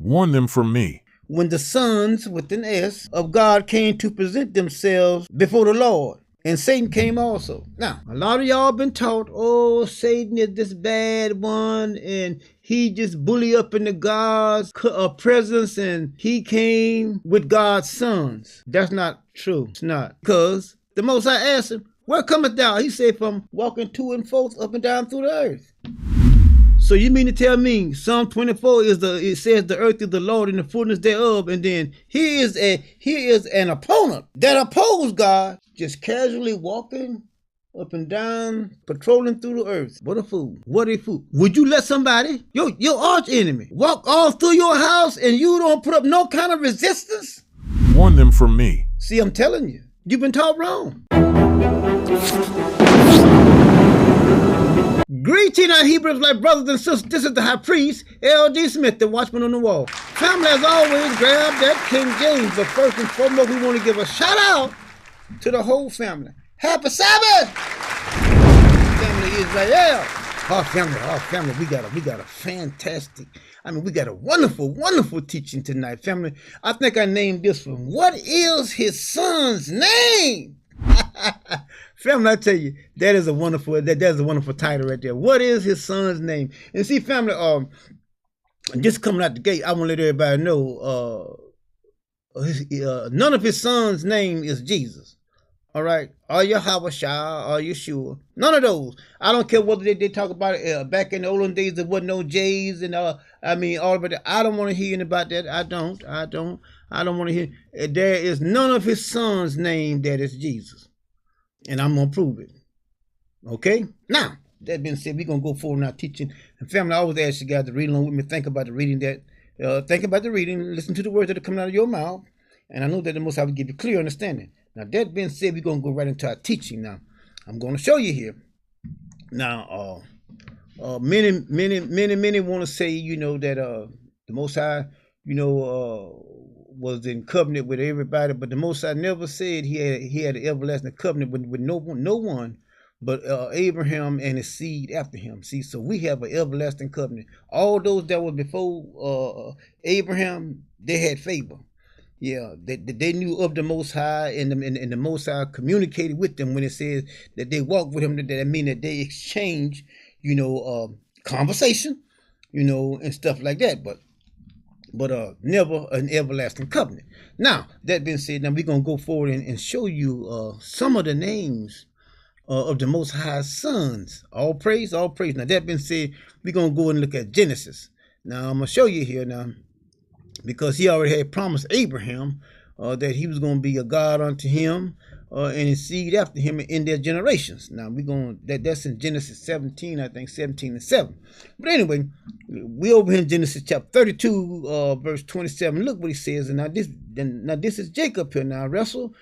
Warn them from me. When the sons, with an S, of God came to present themselves before the Lord, and Satan came also. Now, a lot of y'all been taught, oh, Satan is this bad one, and he just bully up into God's presence, and he came with God's sons. That's not true. It's not. Because the Most High asked him, where cometh thou? He said, from walking to and forth, up and down through the earth. So you mean to tell me Psalm 24 it says the earth is the Lord and the fullness thereof, and then he is an opponent that opposed God, just casually walking up and down, patrolling through the earth. What a fool. What a fool. Would you let somebody, your arch enemy, walk all through your house and you don't put up no kind of resistance? Warn them from me. See, I'm telling you, you've been taught wrong. Greeting our Hebrew Israelite brothers and sisters. This is the high priest, L.D. Smith, the watchman on the wall. Family, as always, grab that King James. But first and foremost, we want to give a shout out to the whole family. Happy Sabbath! Family Israel. Our family, we got a fantastic, we got a wonderful, wonderful teaching tonight, family. I think I named this one, What is His Son's Name? Family, I tell you, that's a wonderful title right there. What is his son's name? And see, family, just coming out the gate, I want to let everybody know, none of his son's name is Jesus. All right, or Yahweh, or Yeshua, none of those. I don't care whether they talk about it back in the olden days. There wasn't no J's and all of it. I don't want to hear anything about that. I don't want to hear. There is none of his son's name that is Jesus. And I'm going to prove it. Okay? Now, that being said, we're going to go forward in our teaching. And family, I always ask you guys to read along with me. Think about the reading listen to the words that are coming out of your mouth. And I know that the Most High will give you clear understanding. Now, that being said, we're going to go right into our teaching now. I'm going to show you here. Now, many want to say, that the Most High, was in covenant with everybody, but the Most High never said he had an everlasting covenant with no one but Abraham and his seed after him. See, so we have an everlasting covenant. All those that were before Abraham, they had favor. Yeah, they knew of the Most High, and the Most High communicated with them when it says that they walked with him. That means that they exchanged, conversation, and stuff like that. But never an everlasting covenant. Now, that being said, now we're going to go forward and show you some of the names of the Most High's sons. All praise, all praise. Now, that being said, we're going to go and look at Genesis. Now, I'm going to show you here now, because he already had promised Abraham that he was going to be a God unto him and his seed after him in their generations. Now, that's in Genesis 17, I think, 17 and 7. But anyway, we over here in Genesis chapter 32, verse 27. Look what he says. And now this is Jacob here now, wrestling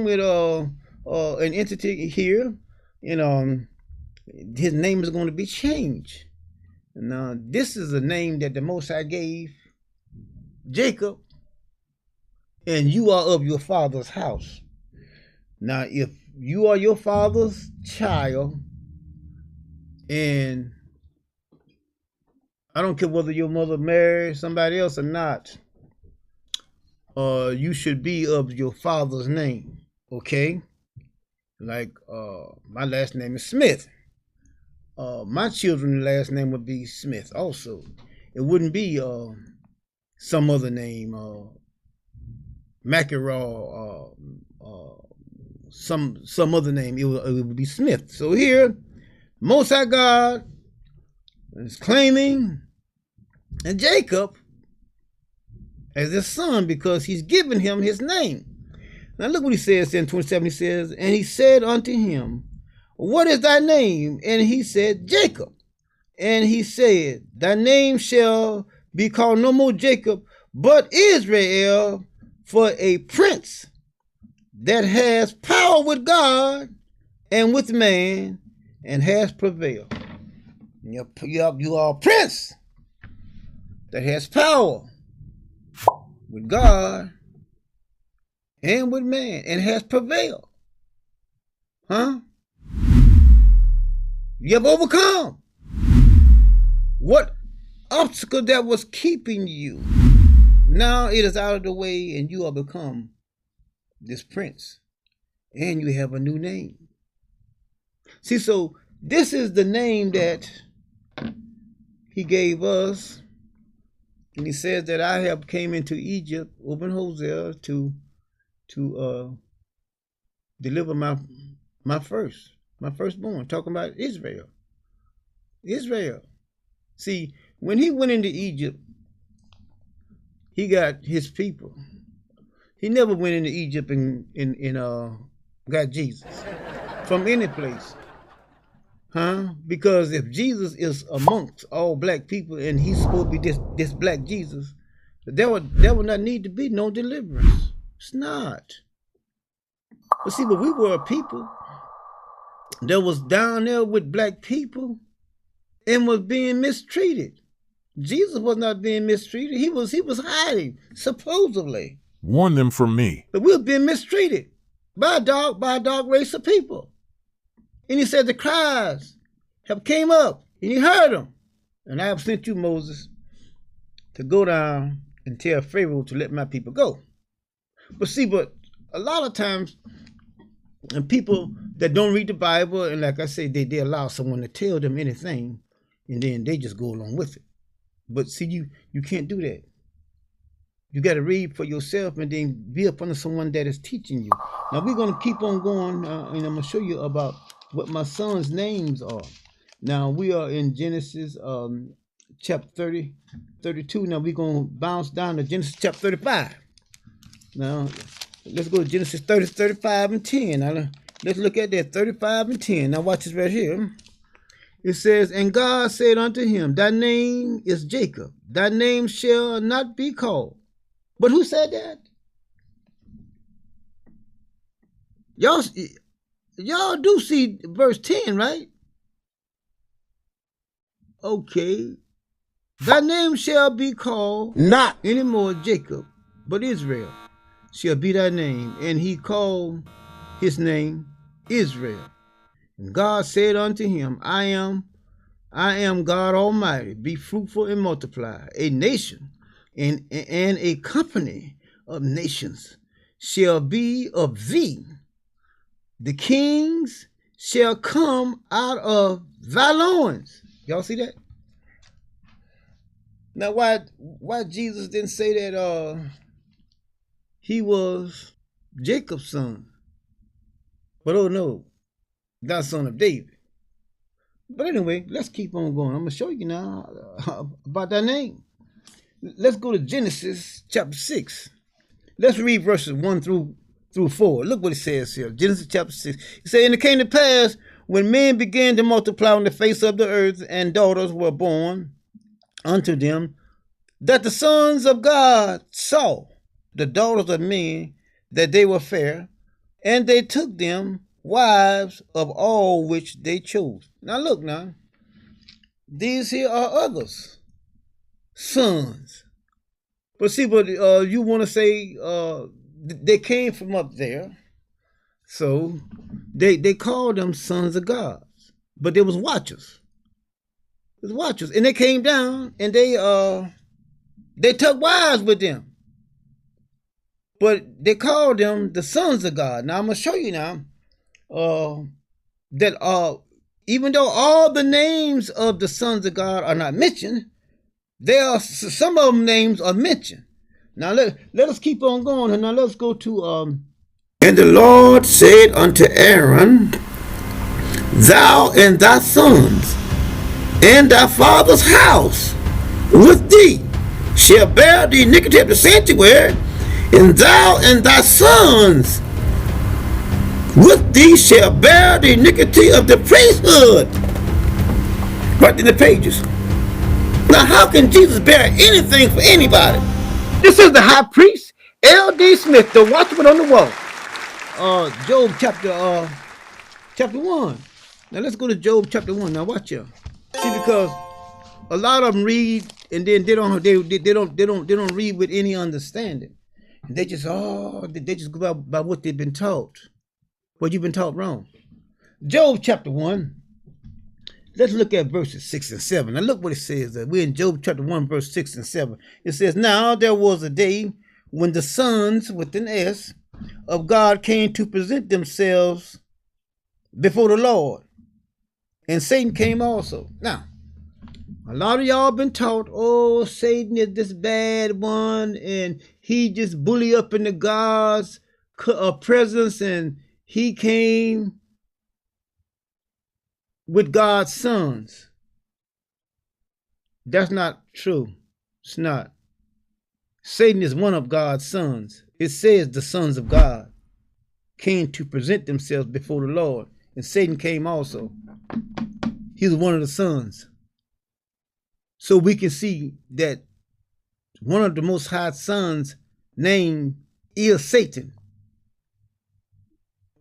with an entity here. His name is going to be changed. Now, this is a name that the Most High gave Jacob, and you are of your father's house. Now, if you are your father's child, and I don't care whether your mother married somebody else or not, you should be of your father's name, okay? Like, my last name is Smith. My children's last name would be Smith also. It wouldn't be some other name, McEnroe, some other name. It would be Smith. So here, Most High God is claiming Jacob as his son because he's given him his name. Now look what he says in 27. He says, and he said unto him, what is thy name? And he said, Jacob. And he said, thy name shall be called no more Jacob, but Israel, for a prince that has power with God and with man and has prevailed. You are a prince that has power with God and with man and has prevailed. Huh? You have overcome. What obstacle that was keeping you. Now it is out of the way and you are become this prince. And you have a new name. See, so this is the name that he gave us. And he says that I have came into Egypt, open Hosea, to deliver my firstborn, talking about Israel. Israel. See, when he went into Egypt, he got his people. He never went into Egypt and got Jesus from any place. Because if Jesus is amongst all black people and he's supposed to be this black Jesus, there would not need to be no deliverance. It's not. But see, but we were a people that was down there with black people and was being mistreated. Jesus was not being mistreated. He was hiding, supposedly. Warn them from me. But we were being mistreated by a dark race of people. And he said the cries have came up, and he heard them. And I have sent you, Moses, to go down and tell Pharaoh to let my people go. But see, but a lot of times, and people that don't read the Bible, and like I say, they allow someone to tell them anything, and then they just go along with it. But see, you can't do that. You got to read for yourself and then be up under someone that is teaching you. Now, we're going to keep on going, and I'm going to show you about what my son's names are. Now, we are in Genesis chapter 32. Now, we're going to bounce down to Genesis chapter 35. Now, let's go to Genesis 30, 35, and 10. Now, let's look at that, 35 and 10. Now, watch this right here. It says, and God said unto him, thy name is Jacob. Thy name shall not be called. But who said that? Y'all do see verse 10, right? Okay. Thy name shall be called not anymore Jacob, but Israel shall be thy name. And he called his name Israel. And God said unto him, I am God Almighty. Be fruitful and multiply. A nation and a company of nations shall be of thee. The kings shall come out of thy loins. Y'all see that? Now, why Jesus didn't say that he was Jacob's son? But oh no, that son of David. But anyway, let's keep on going. I'm going to show you now about that name. Let's go to Genesis chapter 6. Let's read verses 1 through 4. Look what it says here. Genesis chapter 6. It says, and it came to pass when men began to multiply on the face of the earth, and daughters were born unto them, that the sons of God saw the daughters of men, that they were fair, and they took them wives of all which they chose. Now look now. These here are others. Sons. But see, but you want to say they came from up there. So they called them sons of God. But there was watchers. There was watchers. And they came down and they took wives with them. But they called them the sons of God. Now I'm going to show you now that even though all the names of the sons of God are not mentioned, there are some of them names are mentioned. Now let us keep on going, and now let's go to and the Lord said unto Aaron, thou and thy sons and thy father's house with thee shall bear the iniquity of the sanctuary, and thou and thy sons with thee shall bear the iniquity of the priesthood. Right in the pages. Now, how can Jesus bear anything for anybody? This is the high priest, L.D. Smith, the watchman on the wall. Job chapter 1. Now let's go to Job chapter 1. Now watch here. See, because a lot of them read and then they don't read with any understanding. They just go by what they've been taught. Well, you've been taught wrong. Job chapter 1. Let's look at verses 6 and 7. Now look what it says. We're in Job chapter 1, verse 6 and 7. It says, now there was a day when the sons, with an S, of God came to present themselves before the Lord. And Satan came also. Now, a lot of y'all been taught, oh, Satan is this bad one, and he just bully up into God's presence, and he came with God's sons. That's not true. It's not. Satan is one of God's sons. It says the sons of God came to present themselves before the Lord, and Satan came also. He was one of the sons. So we can see that one of the Most High sons' name is Satan.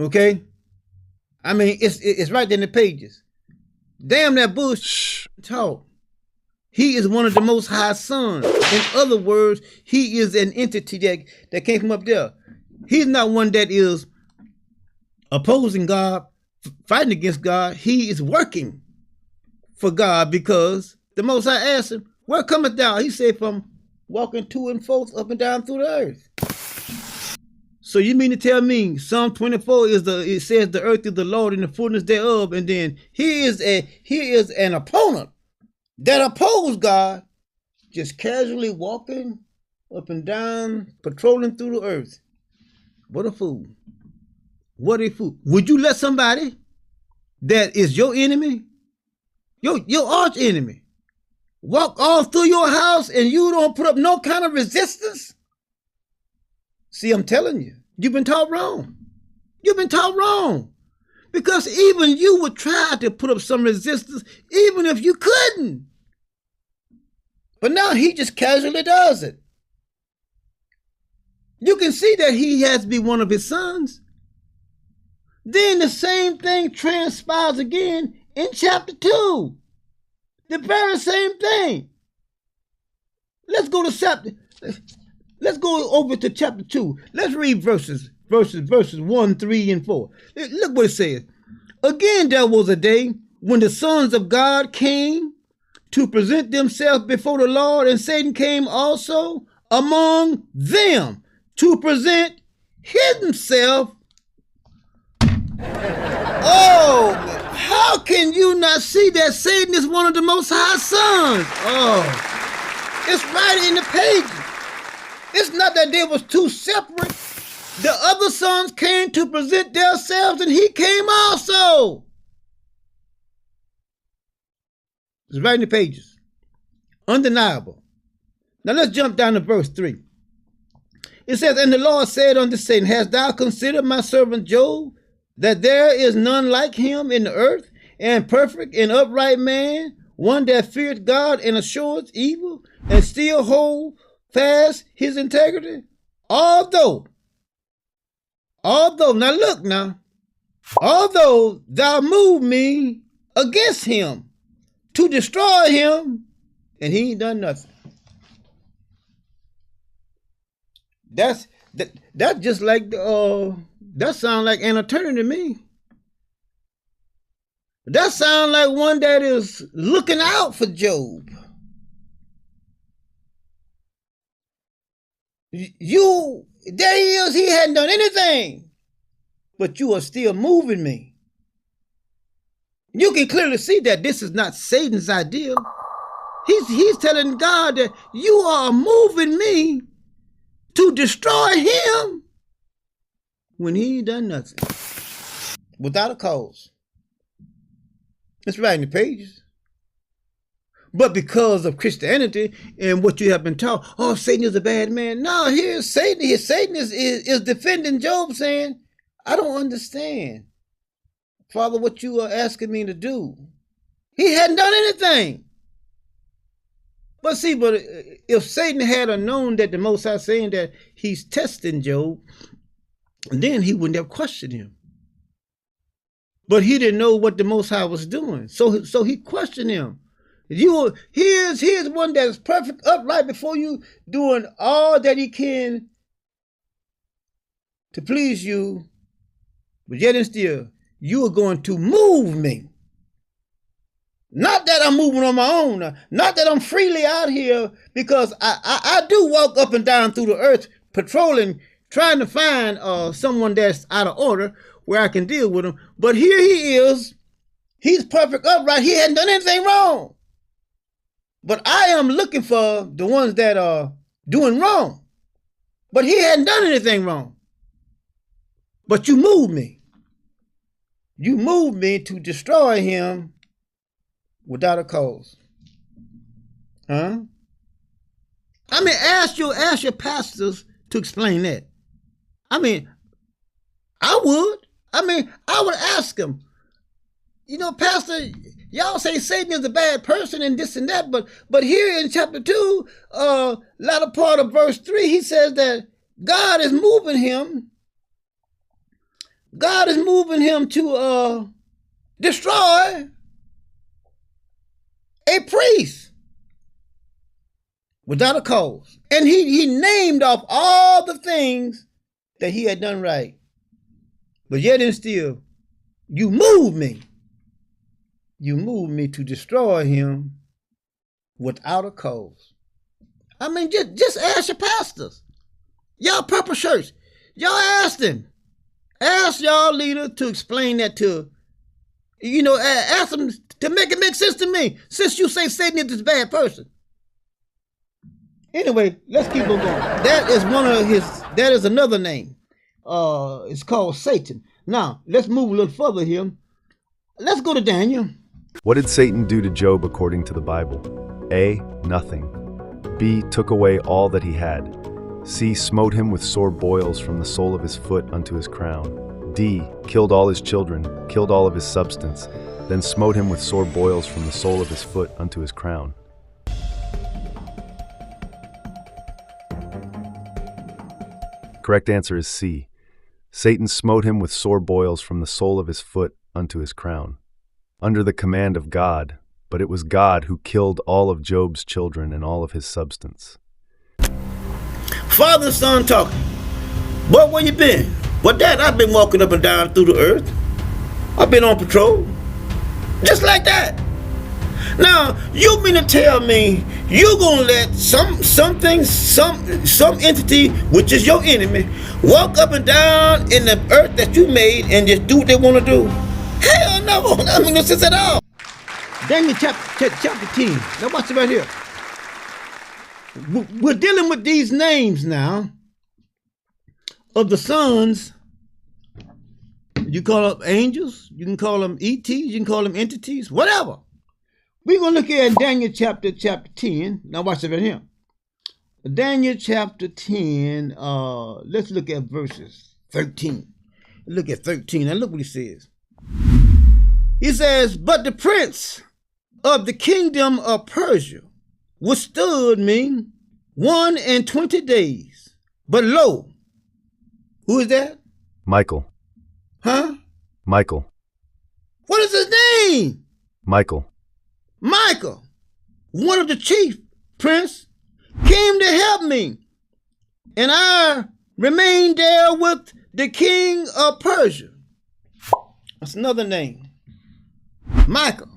Okay? I mean, it's right there in the pages. Damn that bullshit talk. He is one of the Most High sons. In other words, he is an entity that came from up there. He's not one that is opposing God, fighting against God. He is working for God because the Most High asked him, where cometh thou? He said, from walking to and forth up and down through the earth. So you mean to tell me Psalm 24 it says the earth is the Lord and the fullness thereof, and then he is an opponent that opposed God, just casually walking up and down, patrolling through the earth. What a fool. What a fool. Would you let somebody that is your enemy, your arch enemy, walk all through your house and you don't put up no kind of resistance? See, I'm telling you, you've been taught wrong. You've been taught wrong. Because even you would try to put up some resistance, even if you couldn't. But now he just casually does it. You can see that he has to be one of his sons. Then the same thing transpires again in chapter 2. The very same thing. Let's go over to chapter 2. Let's read verses 1, 3, and 4. Look what it says. Again, there was a day when the sons of God came to present themselves before the Lord, and Satan came also among them to present himself. Oh, how can you not see that Satan is one of the Most High sons? Oh, it's right in the pages. It's not that they was two separate. The other sons came to present themselves, and he came also. It's right in the pages. Undeniable. Now let's jump down to verse 3. It says, and the Lord said unto Satan, hast thou considered my servant Job, that there is none like him in the earth, and perfect and upright man, one that feareth God and escheweth evil, and still hold fast his integrity? Although, now look now, although thou move me against him to destroy him, and he ain't done nothing. That's just like that sounds like an attorney to me. That sounds like one that is looking out for Job. There he is, he hadn't done anything, but you are still moving me. You can clearly see that this is not Satan's idea. He's telling God that you are moving me to destroy him when he ain't done nothing. Without a cause. It's right in the pages. But because of Christianity and what you have been taught, oh, Satan is a bad man. No, here's Satan. Satan is defending Job, saying, I don't understand, Father, what you are asking me to do. He hadn't done anything. But see, if Satan had known that the Most High saying that he's testing Job, then he wouldn't have questioned him. But he didn't know what the Most High was doing. So he questioned him. Here's one that is perfect, upright before you, doing all that he can to please you, but yet and still, you are going to move me. Not that I'm moving on my own. Not that I'm freely out here, because I do walk up and down through the earth patrolling, trying to find someone that's out of order where I can deal with him. But here he is. He's perfect upright. He hadn't done anything wrong. But I am looking for the ones that are doing wrong. But he hadn't done anything wrong. But you moved me. You moved me to destroy him without a cause. Huh? I mean, ask your pastors to explain that. I mean, I would. I would ask them. You know, Pastor, y'all say Satan is a bad person and this and that, but here in chapter 2, latter part of verse 3, he says that God is moving him. God is moving him to destroy a priest without a cause. And he named off all the things that he had done right. But yet and still, you moved me. You moved me to destroy him without a cause. I mean, just ask your pastors. Y'all Purple Shirts. Y'all ask them. Ask y'all leader to explain that to, ask them to make it make sense to me, since you say Satan is this bad person. Anyway, let's keep on going. That is another name. It's called Satan. Now, let's move a little further here. Let's go to Daniel. What did Satan do to Job according to the Bible? A. Nothing. B. Took away all that he had. C. Smote him with sore boils from the sole of his foot unto his crown. D. Killed all his children, killed all of his substance, then smote him with sore boils from the sole of his foot unto his crown. Correct answer is C. Satan smote him with sore boils from the sole of his foot unto his crown, under the command of God, but it was God who killed all of Job's children and all of his substance. Father and son talking. Boy, where you been? Well, Dad, I've been walking up and down through the earth. I've been on patrol. Just like that. Now, you mean to tell me you gonna let some entity, which is your enemy, walk up and down in the earth that you made and just do what they want to do? Hell no! I mean, no sense at all. Daniel chapter 10. Now watch it right here. We're dealing with these names now of the sons. You call them angels, you can call them ETs, you can call them entities, whatever. We're going to look at Daniel chapter 10. Now watch it right here. Daniel chapter 10, let's look at verses 13. Look at 13, and look what he says. He says, but the prince of the kingdom of Persia withstood me 21 days. But lo, who is that? Michael. Huh? Michael. What is his name? Michael. Michael, one of the chief prince, came to help me, and I remained there with the king of Persia. That's another name. Michael.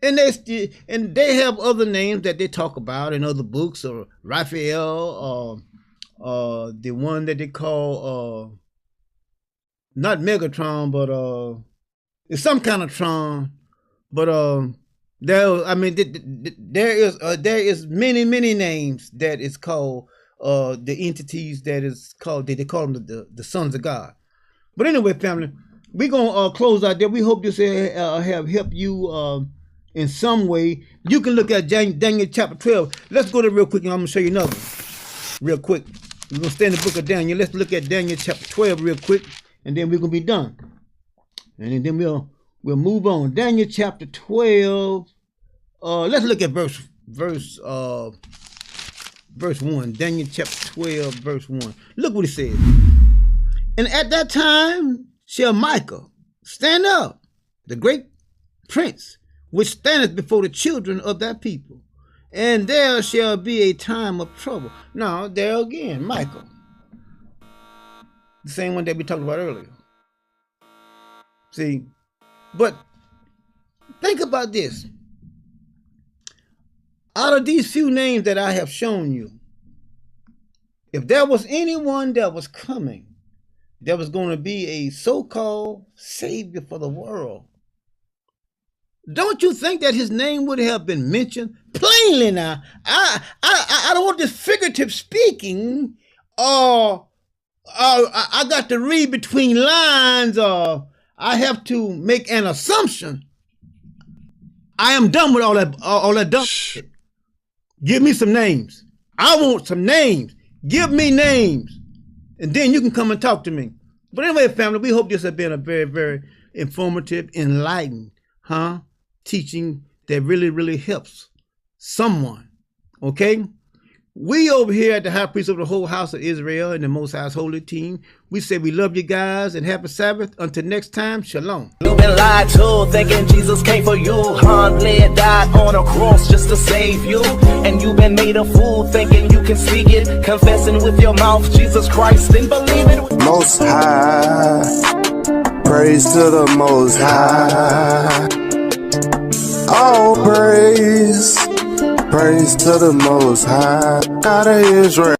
And they have other names that they talk about in other books, or Raphael, the one that they call not Megatron, but it's some kind of Tron. But there is many names that is called the entities that is called, they call them the sons of God. But anyway, family, we're gonna close out there. We hope this have helped you in some way. You can look at Daniel chapter 12. Let's go there real quick, and I'm gonna show you another real quick. We're gonna stay in the book of Daniel. Let's look at Daniel chapter 12 real quick, and then we're gonna be done. And then we'll move on. Daniel chapter 12. Let's look at verse 1. Daniel chapter 12, verse 1. Look what it says. And at that time shall Michael stand up, the great prince, which standeth before the children of that people. And there shall be a time of trouble. Now, there again, Michael. The same one that we talked about earlier. See, but Think about this. Out of these few names that I have shown you, if there was anyone that was coming, that was going to be a so-called savior for the world, don't you think that his name would have been mentioned plainly? Now, I don't want this figurative speaking, or I got to read between lines, or I have to make an assumption. I am done with all that dumb shit. Give me some names. I want some names. Give me names, and then you can come and talk to me. But anyway, family, we hope this has been a very, very informative, enlightened, teaching that really, really helps someone. Okay? We over here at the High Priest of the whole house of Israel and the Most High's holy team, we say we love you guys and happy Sabbath. Until next time, shalom. You've been lied to, thinking Jesus came for you. Bled, died on a cross just to save you. And you've been made a fool, thinking you can speak it, confessing with your mouth Jesus Christ, then believe it. Most High, praise to the Most High. All praise to the Most High, God of Israel.